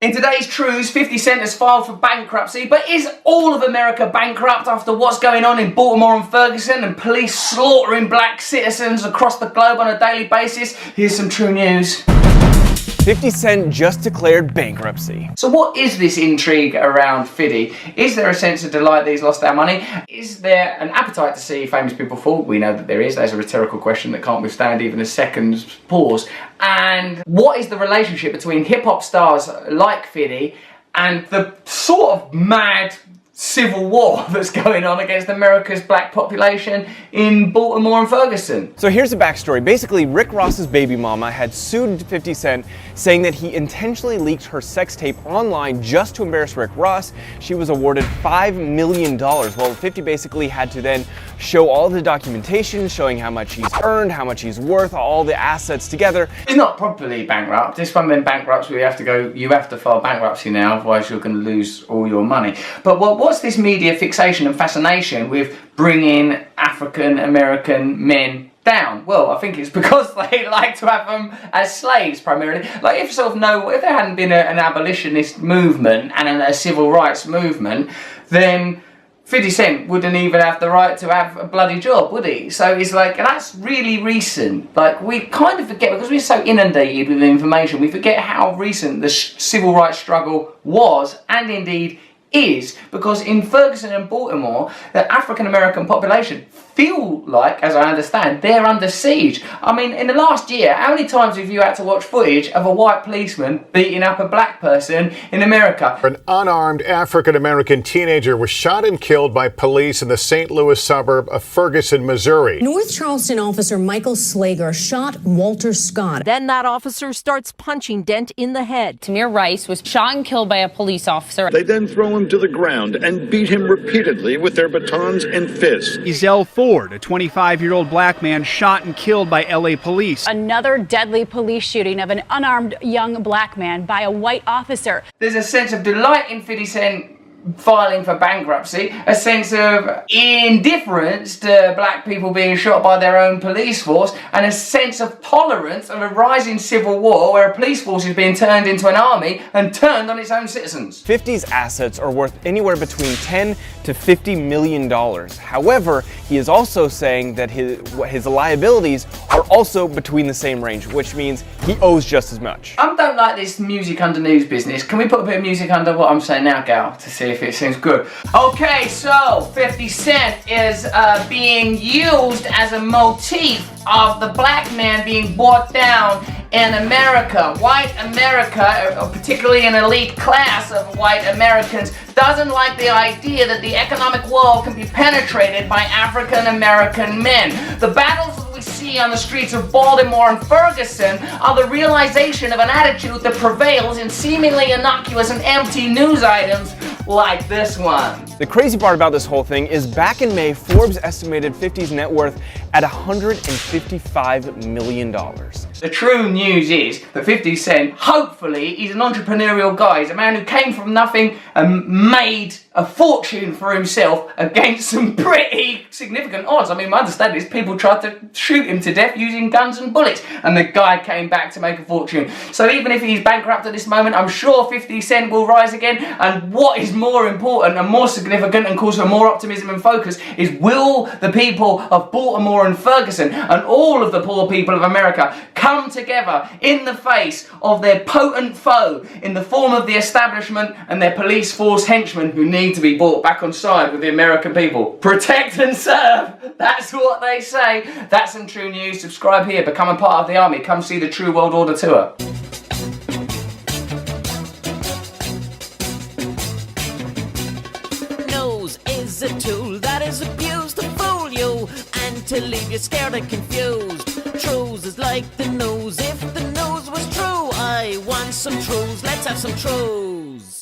In today's Trews, 50 Cent has filed for bankruptcy, but is all of America bankrupt after what's going on in Baltimore and Ferguson and police slaughtering black citizens across the globe on a daily basis? Here's some true news. 50 Cent just declared bankruptcy. So what is this intrigue around 50? Is there a sense of delight that he's lost our money? Is there an appetite to see famous people fall? We know that there is. That's a rhetorical question that can't withstand even a second's pause. And what is the relationship between hip-hop stars like 50 and the sort of mad civil war that's going on against America's black population in Baltimore and Ferguson? So here's the backstory. Basically, Rick Ross's baby mama had sued 50 Cent, saying that he intentionally leaked her sex tape online just to embarrass Rick Ross. She was awarded $5 million. Well, 50 basically had to then show all the documentation showing how much he's earned, how much he's worth, all the assets together. He's not properly bankrupt. It's one of them bankrupts where you have to file bankruptcy now, otherwise you're going to lose all your money. But what's this media fixation and fascination with bringing African American men down? Well, I think it's because they like to have them as slaves primarily. Like if there hadn't been an abolitionist movement and a civil rights movement, then 50 Cent wouldn't even have the right to have a bloody job, would he? So it's like, that's really recent. Like, we kind of forget, because we're so inundated with information, we forget how recent the civil rights struggle was, and indeed is, because in Ferguson and Baltimore, the African American population feel like, as I understand, they're under siege. I mean, in the last year, how many times have you had to watch footage of a white policeman beating up a black person in America? An unarmed African American teenager was shot and killed by police in the St. Louis suburb of Ferguson, Missouri. North Charleston officer Michael Slager shot Walter Scott. Then that officer starts punching Dent in the head. Tamir Rice was shot and killed by a police officer. They then throw him to the ground and beat him repeatedly with their batons and fists. Ezell Ford, a 25-year-old black man shot and killed by LA police. Another deadly police shooting of an unarmed young black man by a white officer. There's a sense of delight in 50 Cent filing for bankruptcy, a sense of indifference to black people being shot by their own police force, and a sense of tolerance of a rising civil war where a police force is being turned into an army and turned on its own citizens. 50's assets are worth anywhere between $10 to $50 million. However, he is also saying that his liabilities are also between the same range, which means he owes just as much. I don't like this music under news business. Can we put a bit of music under what I'm saying now, Gal, to see if it seems good? Okay, so 50 Cent is being used as a motif of the black man being brought down in America. White America, particularly an elite class of white Americans, doesn't like the idea that the economic world can be penetrated by African American men. The battles that we see on the streets of Baltimore and Ferguson are the realization of an attitude that prevails in seemingly innocuous and empty news items like this one. The crazy part about this whole thing is back in May, Forbes estimated 50's net worth at $155 million. The true news is that 50 Cent, hopefully, he's an entrepreneurial guy. He's a man who came from nothing and made a fortune for himself against some pretty significant odds. I mean, my understanding is people tried to shoot him to death using guns and bullets, and the guy came back to make a fortune. So even if he's bankrupt at this moment, I'm sure 50 Cent will rise again. And what is more important and more significant and cause for more optimism and focus is, will the people of Baltimore and Ferguson and all of the poor people of America come together in the face of their potent foe in the form of the establishment and their police force henchmen who need to be brought back on side with the American people? Protect and serve. That's what they say. That's some true news. Subscribe here. Become a part of the army. Come see the True World Order tour. Nose is a tool that is abused to fool you and to leave you scared and confused. Trews is like the nose. If the nose was true, I want some Trews. Let's have some Trews.